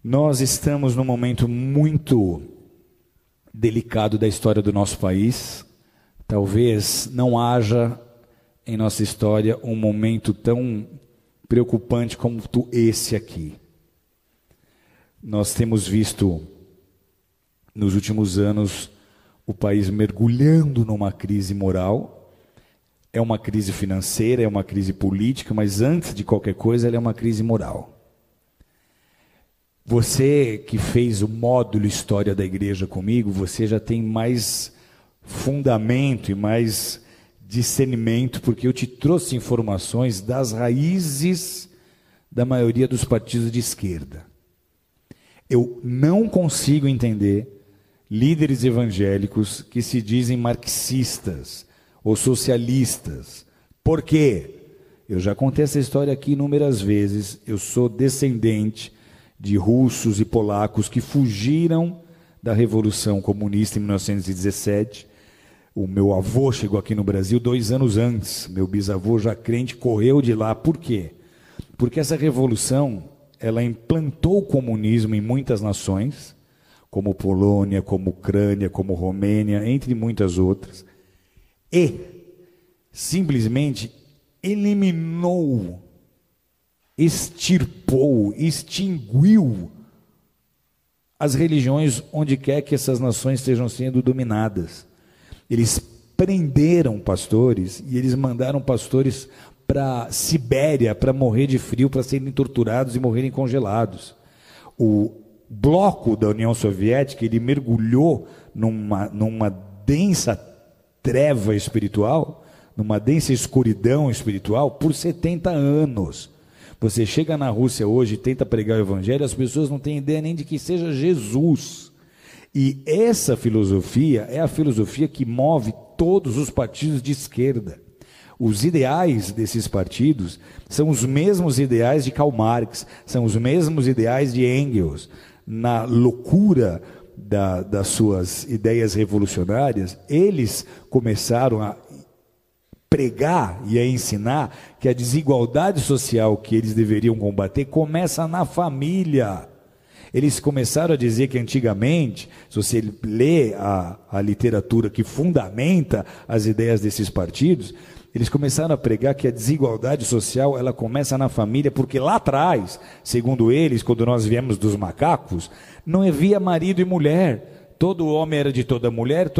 Nós estamos num momento muito delicado da história do nosso país. Talvez não haja em nossa história um momento tão preocupante como esse aqui. Nós temos visto nos últimos anos o país mergulhando numa crise moral. É uma crise financeira, é uma crise política, mas antes de qualquer coisa ela é uma crise moral. Você que fez o módulo História da Igreja comigo, você já tem mais fundamento e mais discernimento, porque eu te trouxe informações das raízes da maioria dos partidos de esquerda. Eu não consigo entender líderes evangélicos que se dizem marxistas ou socialistas. Por quê? Eu já contei essa história aqui inúmeras vezes. Eu sou descendente de russos e polacos que fugiram da Revolução Comunista em 1917. O meu avô chegou aqui no Brasil 2 anos antes. Meu bisavô, já crente, correu de lá. Por quê? Porque essa revolução, ela implantou o comunismo em muitas nações, como Polônia, como Ucrânia, como Romênia, entre muitas outras, e simplesmente eliminou, extirpou, extinguiu as religiões onde quer que essas nações estejam sendo dominadas. Eles prenderam pastores e eles mandaram pastores para Sibéria para morrer de frio, para serem torturados e morrerem congelados. O bloco da União Soviética, ele mergulhou numa densa treva espiritual, numa densa escuridão espiritual por 70 anos. Você chega na Rússia hoje e tenta pregar o evangelho, as pessoas não têm ideia nem de que seja Jesus. E essa filosofia é a filosofia que move todos os partidos de esquerda. Os ideais desses partidos são os mesmos ideais de Karl Marx, são os mesmos ideais de Engels. Na loucura das suas ideias revolucionárias, eles começaram a pregar e a ensinar que a desigualdade social que eles deveriam combater começa na família. Eles começaram a dizer que antigamente, se você lê a literatura que fundamenta as ideias desses partidos, eles começaram a pregar que a desigualdade social ela começa na família, porque lá atrás, segundo eles, quando nós viemos dos macacos, não havia marido e mulher. Todo homem era de toda mulher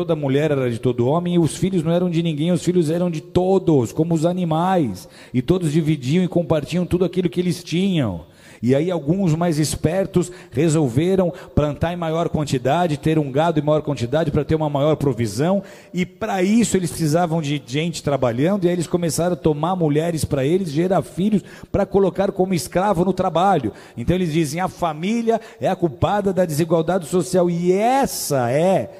era de todo homem, e os filhos não eram de ninguém, os filhos eram de todos, como os animais, e todos dividiam e compartilham tudo aquilo que eles tinham. E aí alguns mais espertos resolveram plantar em maior quantidade, ter um gado em maior quantidade para ter uma maior provisão, e para isso eles precisavam de gente trabalhando, e aí eles começaram a tomar mulheres para eles, gerar filhos para colocar como escravo no trabalho. Então eles dizem, a família é a culpada da desigualdade social, e essa é,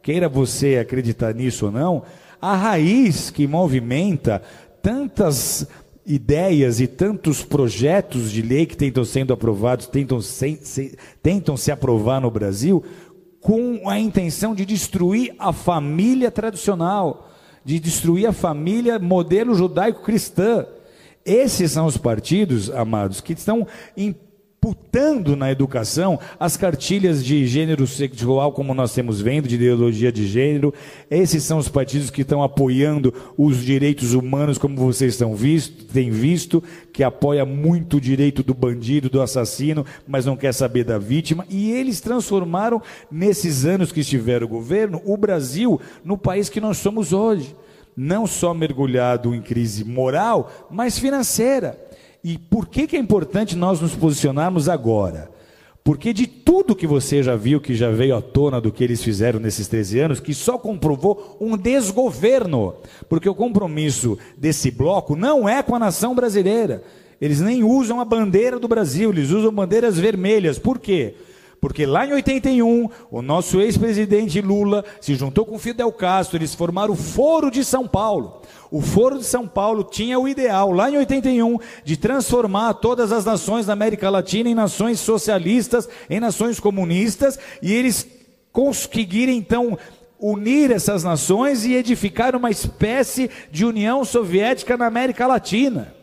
queira você acreditar nisso ou não, a raiz que movimenta tantas ideias e tantos projetos de lei que tentam sendo aprovados, tentam se aprovar no Brasil, com a intenção de destruir a família tradicional, de destruir a família modelo judaico-cristã. Esses são os partidos, amados, que estão imputando na educação as cartilhas de gênero sexual, como nós temos vendo, de ideologia de gênero. Esses são os partidos que estão apoiando os direitos humanos, como vocês têm visto, que apoia muito o direito do bandido, do assassino, mas não quer saber da vítima. E eles transformaram, nesses anos que estiveram o governo, o Brasil no país que nós somos hoje. Não só mergulhado em crise moral, mas financeira. E por que é importante nós nos posicionarmos agora? Porque de tudo que você já viu, que já veio à tona do que eles fizeram nesses 13 anos, que só comprovou um desgoverno. Porque o compromisso desse bloco não é com a nação brasileira. Eles nem usam a bandeira do Brasil, eles usam bandeiras vermelhas. Por quê? Porque lá em 81, o nosso ex-presidente Lula se juntou com Fidel Castro, eles formaram o Foro de São Paulo. O Foro de São Paulo tinha o ideal, lá em 81, de transformar todas as nações da América Latina em nações socialistas, em nações comunistas, e eles conseguiram então unir essas nações e edificar uma espécie de União Soviética na América Latina.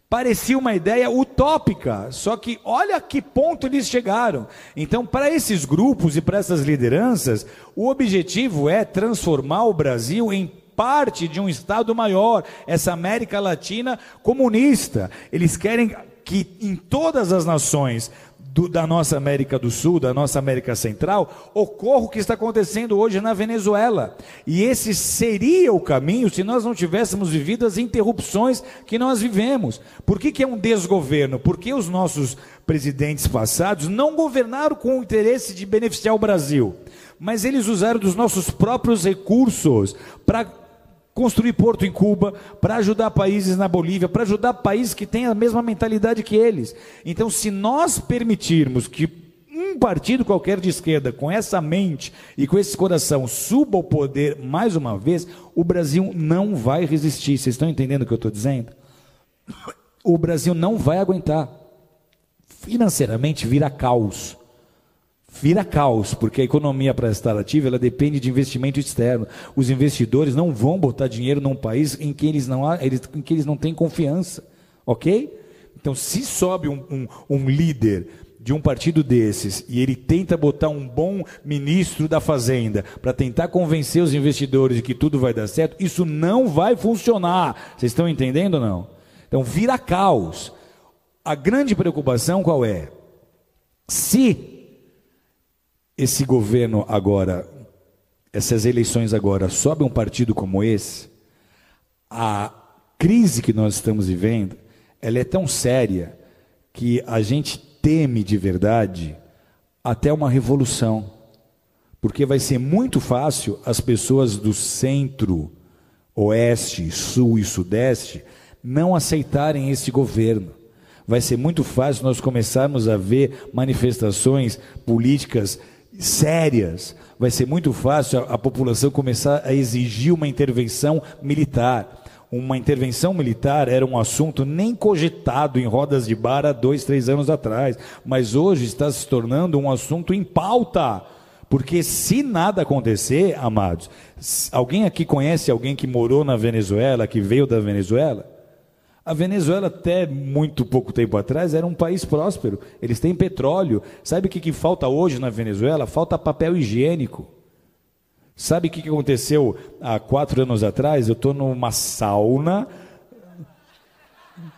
Parecia uma ideia utópica, só que olha a que ponto eles chegaram. Então, para esses grupos e para essas lideranças, o objetivo é transformar o Brasil em parte de um Estado maior, essa América Latina comunista. Eles querem que em todas as nações da nossa América do Sul, da nossa América Central, ocorra o que está acontecendo hoje na Venezuela. E esse seria o caminho se nós não tivéssemos vivido as interrupções que nós vivemos. Por que é um desgoverno? Porque os nossos presidentes passados não governaram com o interesse de beneficiar o Brasil, mas eles usaram dos nossos próprios recursos para construir porto em Cuba, para ajudar países na Bolívia, para ajudar países que têm a mesma mentalidade que eles. Então, se nós permitirmos que um partido qualquer de esquerda, com essa mente e com esse coração, suba ao poder mais uma vez, o Brasil não vai resistir. Vocês estão entendendo o que eu estou dizendo? O Brasil não vai aguentar. Financeiramente vira caos. Vira caos, porque a economia para estar ativa, ela depende de investimento externo. Os investidores não vão botar dinheiro num país em que eles não têm confiança, ok? Então, se sobe um líder de um partido desses e ele tenta botar um bom ministro da Fazenda para tentar convencer os investidores de que tudo vai dar certo, isso não vai funcionar. Vocês estão entendendo ou não? Então, vira caos. A grande preocupação qual é? Se esse governo agora, essas eleições agora, sobe um partido como esse, a crise que nós estamos vivendo, ela é tão séria que a gente teme de verdade até uma revolução, porque vai ser muito fácil as pessoas do centro, oeste, sul e sudeste não aceitarem esse governo. Vai ser muito fácil nós começarmos a ver manifestações políticas sérias, vai ser muito fácil a população começar a exigir uma intervenção militar. Uma intervenção militar era um assunto nem cogitado em rodas de bar há 2, 3 anos atrás, mas hoje está se tornando um assunto em pauta, porque se nada acontecer, amados, alguém aqui conhece alguém que morou na Venezuela, que veio da Venezuela? A Venezuela, até muito pouco tempo atrás, era um país próspero. Eles têm petróleo. Sabe o que falta hoje na Venezuela? Falta papel higiênico. Sabe o que aconteceu há 4 anos atrás? Eu estou numa sauna,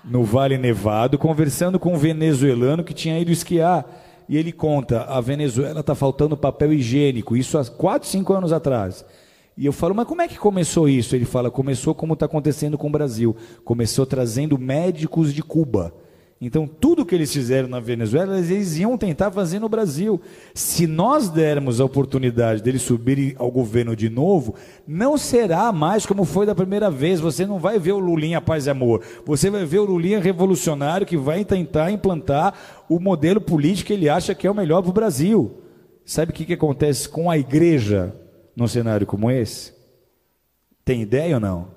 no Vale Nevado, conversando com um venezuelano que tinha ido esquiar. E ele conta, a Venezuela está faltando papel higiênico. Isso há 4, 5 anos atrás. E eu falo, mas como é que começou isso? Ele fala, começou como está acontecendo com o Brasil. Começou trazendo médicos de Cuba. Então, tudo que eles fizeram na Venezuela, eles iam tentar fazer no Brasil. Se nós dermos a oportunidade deles subirem ao governo de novo, não será mais como foi da primeira vez. Você não vai ver o Lulinha paz e amor. Você vai ver o Lulinha revolucionário que vai tentar implantar o modelo político que ele acha que é o melhor para o Brasil. Sabe o que acontece com a igreja num cenário como esse? Tem ideia ou não?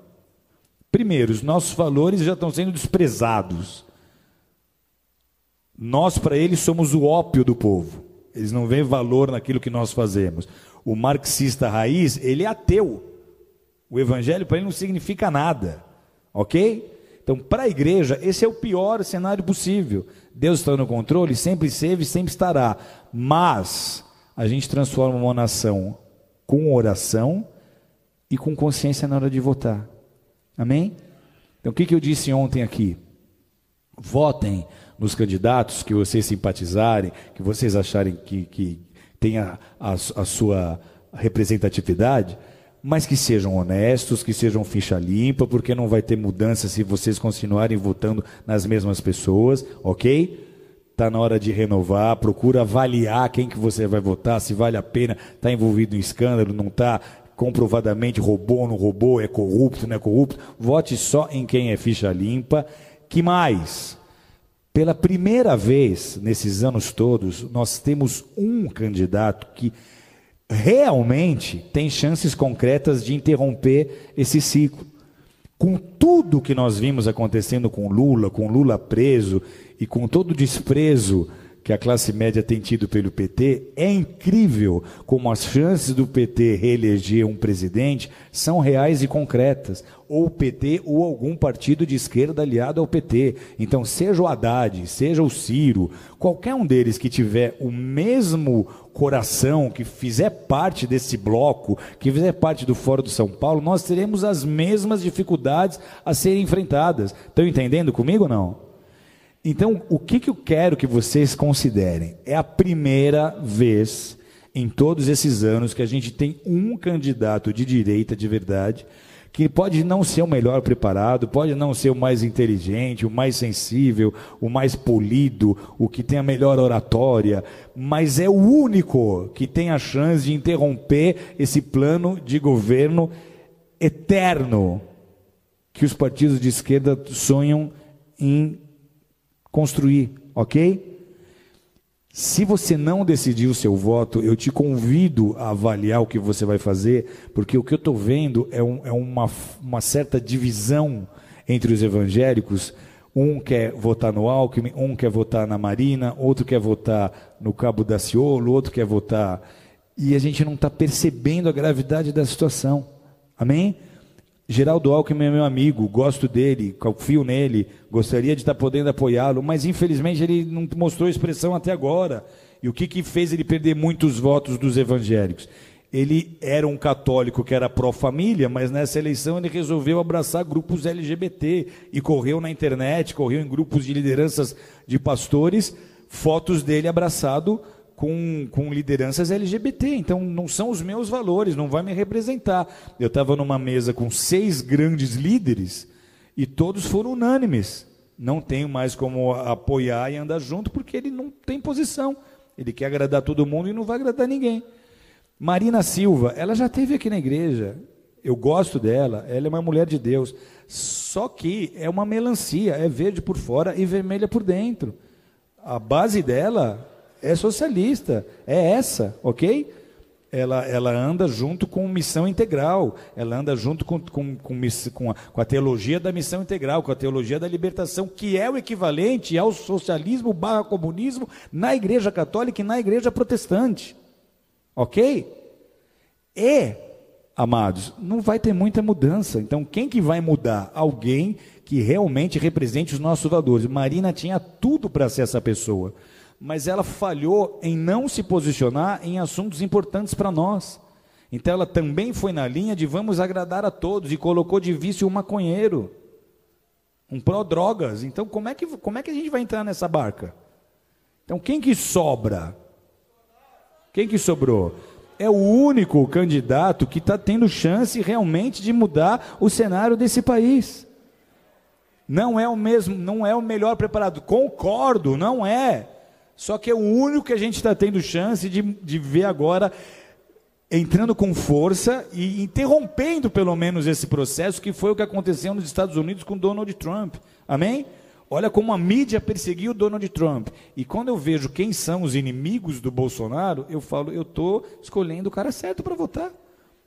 Primeiro, os nossos valores já estão sendo desprezados. Nós, para eles, somos o ópio do povo. Eles não veem valor naquilo que nós fazemos. O marxista raiz, ele é ateu. O evangelho para ele não significa nada. Ok? Então, para a igreja, esse é o pior cenário possível. Deus está no controle, sempre esteve e sempre estará. Mas a gente transforma uma nação com oração e com consciência na hora de votar. Amém? Então, o que eu disse ontem aqui? Votem nos candidatos que vocês simpatizarem, que vocês acharem que tenha a sua representatividade, mas que sejam honestos, que sejam ficha limpa, porque não vai ter mudança se vocês continuarem votando nas mesmas pessoas, ok? Está na hora de renovar, procura avaliar quem que você vai votar, se vale a pena, está envolvido em escândalo, não está, comprovadamente roubou, não roubou, é corrupto, não é corrupto. Vote só em quem é ficha limpa. Que mais? Pela primeira vez nesses anos todos, nós temos um candidato que realmente tem chances concretas de interromper esse ciclo. Com tudo que nós vimos acontecendo com Lula preso e com todo o desprezo que a classe média tem tido pelo PT, é incrível como as chances do PT reeleger um presidente são reais e concretas, ou o PT ou algum partido de esquerda aliado ao PT. Então, seja o Haddad, seja o Ciro, qualquer um deles que tiver o mesmo coração, que fizer parte desse bloco, que fizer parte do Fórum de São Paulo, nós teremos as mesmas dificuldades a serem enfrentadas. Estão entendendo comigo ou não? Então, o que eu quero que vocês considerem? É a primeira vez em todos esses anos que a gente tem um candidato de direita de verdade, que pode não ser o melhor preparado, pode não ser o mais inteligente, o mais sensível, o mais polido, o que tem a melhor oratória, mas é o único que tem a chance de interromper esse plano de governo eterno que os partidos de esquerda sonham em construir, ok? Se você não decidir o seu voto, eu te convido a avaliar o que você vai fazer, porque o que eu estou vendo é uma certa divisão entre os evangélicos. Um quer votar no Alckmin, um quer votar na Marina, outro quer votar no Cabo Daciolo, outro quer votar... E a gente não está percebendo a gravidade da situação. Amém? Geraldo Alckmin é meu amigo, gosto dele, confio nele, gostaria de estar podendo apoiá-lo, mas infelizmente ele não mostrou expressão até agora. E o que fez ele perder muitos votos dos evangélicos? Ele era um católico que era pró-família, mas nessa eleição ele resolveu abraçar grupos LGBT e correu na internet, correu em grupos de lideranças de pastores, fotos dele abraçado com lideranças LGBT. Então não são os meus valores, não vai me representar. Eu estava numa mesa com 6 grandes líderes e todos foram unânimes. Não tenho mais como apoiar e andar junto, porque ele não tem posição. Ele quer agradar todo mundo e não vai agradar ninguém. Marina Silva, ela já esteve aqui na igreja, eu gosto dela, ela é uma mulher de Deus, só que é uma melancia, é verde por fora e vermelha por dentro. A base dela é socialista, é essa, ok? Ela anda junto com missão integral, ela anda junto com a teologia da missão integral, com a teologia da libertação, que é o equivalente ao socialismo / comunismo na igreja católica e na igreja protestante. Ok? E, amados, não vai ter muita mudança. Então, quem que vai mudar? Alguém que realmente represente os nossos valores. Marina tinha tudo para ser essa pessoa, mas ela falhou em não se posicionar em assuntos importantes para nós. Então, ela também foi na linha de vamos agradar a todos e colocou de vício um maconheiro, um pró-drogas. Então, como é que a gente vai entrar nessa barca? Então, quem que sobra? Quem que sobrou? É o único candidato que está tendo chance realmente de mudar o cenário desse país. Não é o mesmo, não é o melhor preparado. Concordo, não é. Só que é o único que a gente está tendo chance de ver agora entrando com força e interrompendo pelo menos esse processo, que foi o que aconteceu nos Estados Unidos com Donald Trump. Amém? Olha como a mídia perseguiu Donald Trump. E quando eu vejo quem são os inimigos do Bolsonaro, eu falo, eu estou escolhendo o cara certo para votar.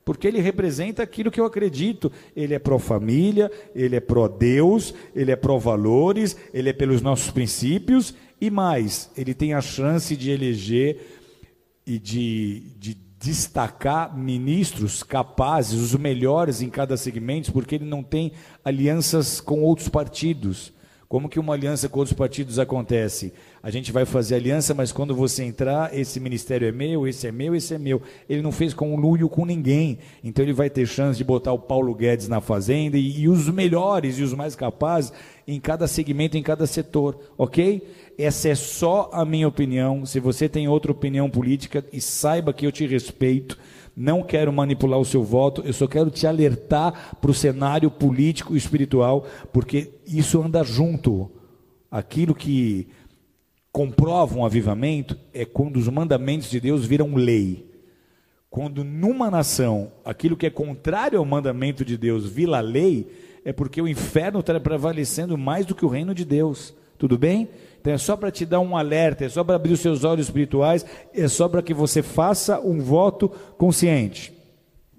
Porque ele representa aquilo que eu acredito. Ele é pró-família, ele é pró-Deus, ele é pró-valores, ele é pelos nossos princípios. E mais, ele tem a chance de eleger e de destacar ministros capazes, os melhores em cada segmento, porque ele não tem alianças com outros partidos. Como que uma aliança com outros partidos acontece? A gente vai fazer aliança, mas quando você entrar, esse ministério é meu, esse é meu, esse é meu. Ele não fez conluio com ninguém. Então ele vai ter chance de botar o Paulo Guedes na fazenda e os melhores e os mais capazes em cada segmento, em cada setor, ok? Essa é só a minha opinião. Se você tem outra opinião política, e saiba que eu te respeito, não quero manipular o seu voto, eu só quero te alertar para o cenário político e espiritual, porque isso anda junto. Aquilo que comprova um avivamento é quando os mandamentos de Deus viram lei. Quando numa nação, aquilo que é contrário ao mandamento de Deus vira lei, é porque o inferno está prevalecendo mais do que o reino de Deus. Tudo bem? Então é só para te dar um alerta, é só para abrir os seus olhos espirituais, é só para que você faça um voto consciente.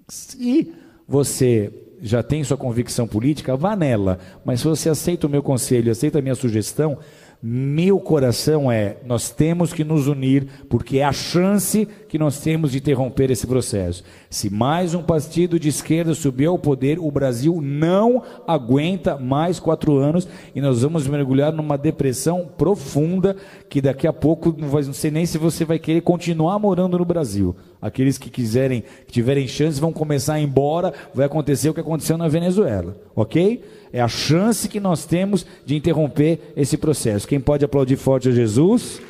Se você já tem sua convicção política, vá nela. Mas se você aceita o meu conselho, aceita a minha sugestão, Meu coração nós temos que nos unir, porque é a chance que nós temos de interromper esse processo. Se mais um partido de esquerda subir ao poder, o Brasil não aguenta mais 4 anos e nós vamos mergulhar numa depressão profunda, que daqui a pouco não sei nem se você vai querer continuar morando no Brasil. Aqueles que tiverem chance vão começar a ir embora, vai acontecer o que aconteceu na Venezuela, ok? É a chance que nós temos de interromper esse processo. Quem pode aplaudir forte a Jesus?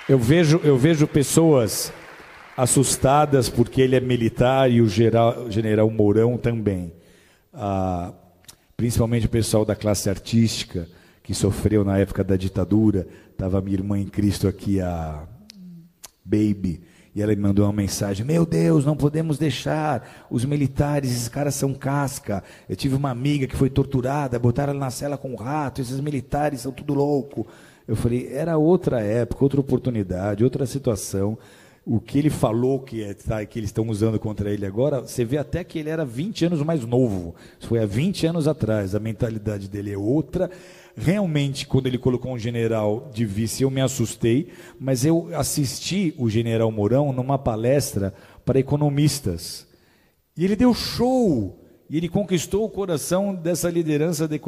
Eu vejo pessoas assustadas porque ele é militar e o general Mourão também. Principalmente o pessoal da classe artística que sofreu na época da ditadura. Estava minha irmã em Cristo aqui, a Baby, e ela me mandou uma mensagem: meu Deus, não podemos deixar os militares, esses caras são casca. Eu tive uma amiga que foi torturada, botaram ela na cela com um rato, esses militares são tudo louco. Eu falei, era outra época, outra oportunidade, outra situação. O que ele falou que eles estão usando contra ele agora, você vê até que ele era 20 anos mais novo. Isso foi há 20 anos atrás, a mentalidade dele é outra. Realmente, quando ele colocou um general de vice, eu me assustei, mas eu assisti o general Mourão numa palestra para economistas. E ele deu show, e ele conquistou o coração dessa liderança de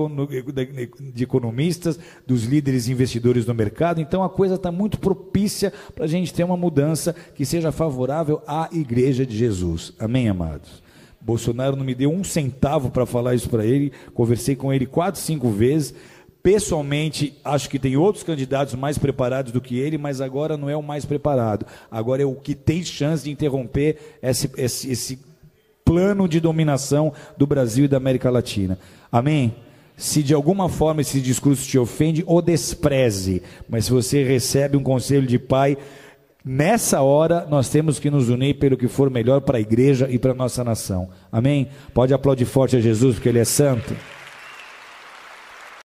economistas, dos líderes investidores no mercado. Então a coisa está muito propícia para a gente ter uma mudança que seja favorável à Igreja de Jesus. Amém, amados? Bolsonaro não me deu um centavo para falar isso para ele, conversei com ele 4, 5 vezes. Pessoalmente, acho que tem outros candidatos mais preparados do que ele, mas agora não é o mais preparado. Agora é o que tem chance de interromper esse plano de dominação do Brasil e da América Latina. Amém? Se de alguma forma esse discurso te ofende, o despreze. Mas se você recebe um conselho de pai, nessa hora nós temos que nos unir pelo que for melhor para a igreja e para a nossa nação. Amém? Pode aplaudir forte a Jesus, porque Ele é santo.